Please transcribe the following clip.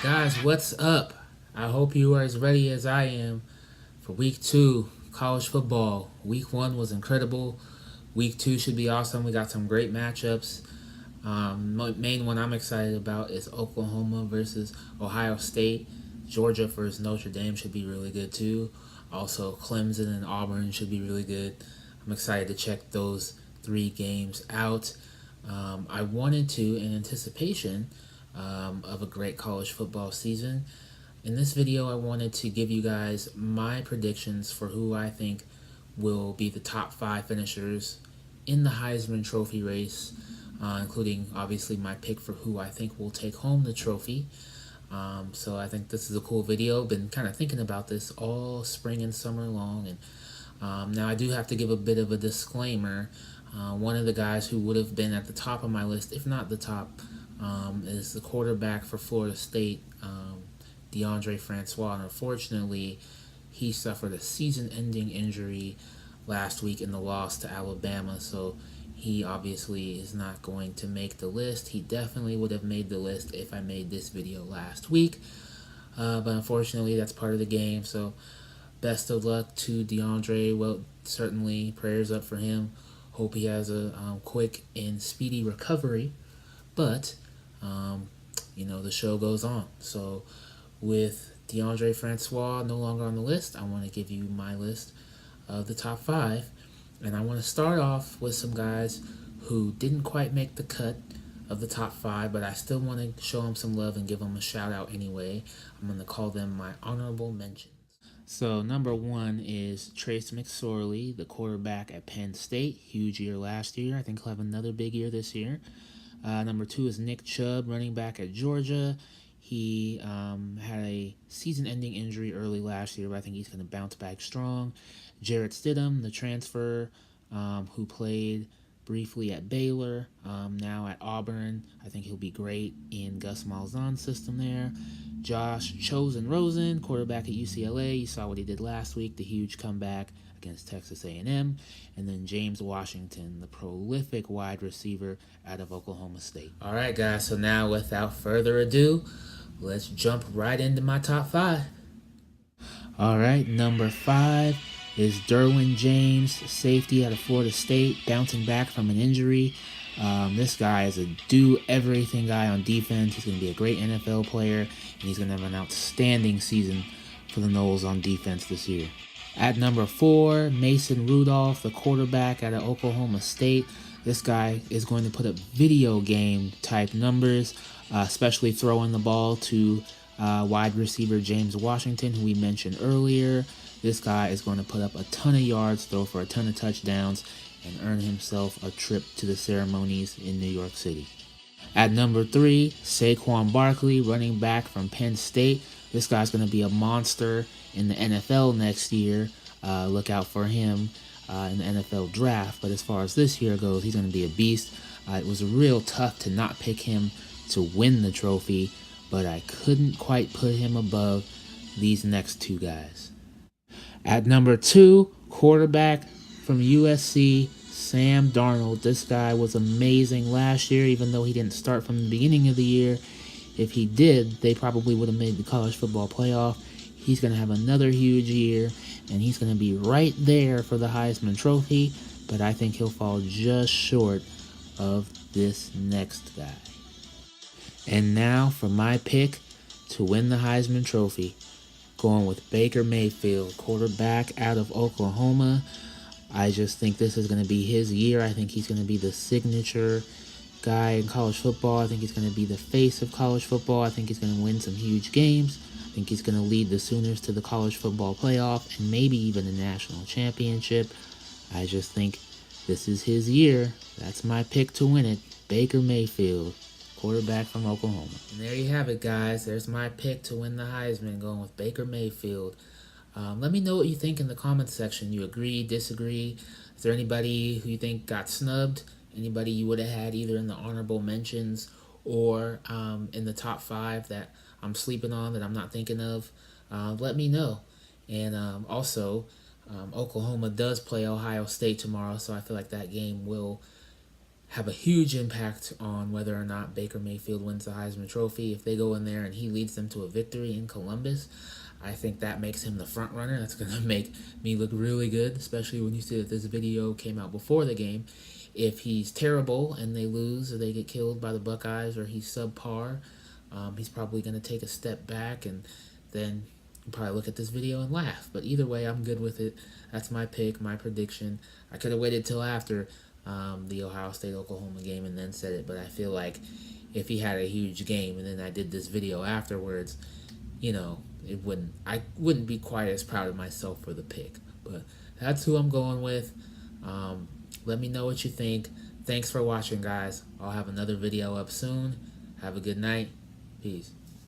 Guys, what's up? I hope you are as ready as I am for week 2 college football. Week 1 was incredible. Week 2 should be awesome. We got some great matchups. Main one I'm excited about is Oklahoma versus Ohio State. Georgia versus Notre Dame should be really good too. Also, Clemson and Auburn should be really good. I'm excited to check those 3 games out. I wanted to, in anticipation of a great college football season, in this video, I wanted to give you guys my predictions for who I think will be the top 5 finishers in the Heisman Trophy race, including obviously my pick for who I think will take home the trophy. So I think this is a cool video. Been kind of thinking about this all spring and summer long, and now I do have to give a bit of a disclaimer. One of the guys who would have been at the top of my list, if not the top, is the quarterback for Florida State, DeAndre Francois. And unfortunately, he suffered a season-ending injury last week in the loss to Alabama, so he obviously is not going to make the list. He definitely would have made the list if I made this video last week, but unfortunately that's part of the game. So best of luck to DeAndre. Well, certainly prayers up for him. Hope he has a quick and speedy recovery. But the show goes on. So with DeAndre Francois no longer on the list, I want to give you my list of the top 5. And I want to start off with some guys who didn't quite make the cut of the top 5, but I still want to show them some love and give them a shout out anyway. I'm going to call them my honorable mentions. So number 1 is Trace McSorley, the quarterback at Penn State. Huge year last year. I think he'll have another big year this year. Number 2 is Nick Chubb, running back at Georgia. He had a season-ending injury early last year, but I think he's going to bounce back strong. Jarrett Stidham, the transfer, who played briefly at Baylor, now at Auburn. I think he'll be great in Gus Malzahn's system there. Josh Rosen, quarterback at UCLA. You saw what he did last week, the huge comeback against Texas A&M. And then James Washington, the prolific wide receiver out of Oklahoma State. All right, guys, so now without further ado, let's jump right into my top 5. All right, number 5 is Derwin James, safety out of Florida State, bouncing back from an injury. This guy is a do-everything guy on defense. He's going to be a great NFL player, and he's going to have an outstanding season for the Noles on defense this year. At number 4, Mason Rudolph, the quarterback out of Oklahoma State. This guy is going to put up video game type numbers, especially throwing the ball to wide receiver James Washington, who we mentioned earlier. This guy is going to put up a ton of yards, throw for a ton of touchdowns, and earn himself a trip to the ceremonies in New York City. At number 3, Saquon Barkley, running back from Penn State. This guy's going to be a monster in the NFL next year. Look out for him in the NFL draft. But as far as this year goes, he's going to be a beast. It was real tough to not pick him to win the trophy, but I couldn't quite put him above these next 2 guys. At number 2, quarterback from USC, Sam Darnold. This guy was amazing last year, even though he didn't start from the beginning of the year. If he did, they probably would have made the college football playoff. He's going to have another huge year, and he's going to be right there for the Heisman Trophy, but I think he'll fall just short of this next guy. And now for my pick to win the Heisman Trophy, going with Baker Mayfield, quarterback out of Oklahoma. I just think this is going to be his year. I think he's going to be the signature guy in college football. I think he's going to be the face of college football. I think he's going to win some huge games. I think he's going to lead the Sooners to the college football playoff and maybe even a national championship. I just think this is his year. That's my pick to win it. Baker Mayfield, quarterback from Oklahoma. And there you have it, guys. There's my pick to win the Heisman, going with Baker Mayfield. Let me know what you think in the comments section. You agree, disagree? Is there anybody who you think got snubbed? Anybody you would have had either in the honorable mentions or in the top 5 that I'm sleeping on, that I'm not thinking of? Let me know. And also, Oklahoma does play Ohio State tomorrow, so I feel like that game will have a huge impact on whether or not Baker Mayfield wins the Heisman Trophy. If they go in there and he leads them to a victory in Columbus, I think that makes him the front runner. That's going to make me look really good, especially when you see that this video came out before the game. If he's terrible and they lose or they get killed by the Buckeyes or he's subpar, he's probably going to take a step back, and then you probably look at this video and laugh. But either way, I'm good with it. That's my pick, my prediction. I could have waited till after the Ohio State-Oklahoma game and then said it, but I feel like if he had a huge game and then I did this video afterwards, I wouldn't be quite as proud of myself for the pick. But that's who I'm going with. Let me know what you think. Thanks for watching, guys. I'll have another video up soon. Have a good night. Peace.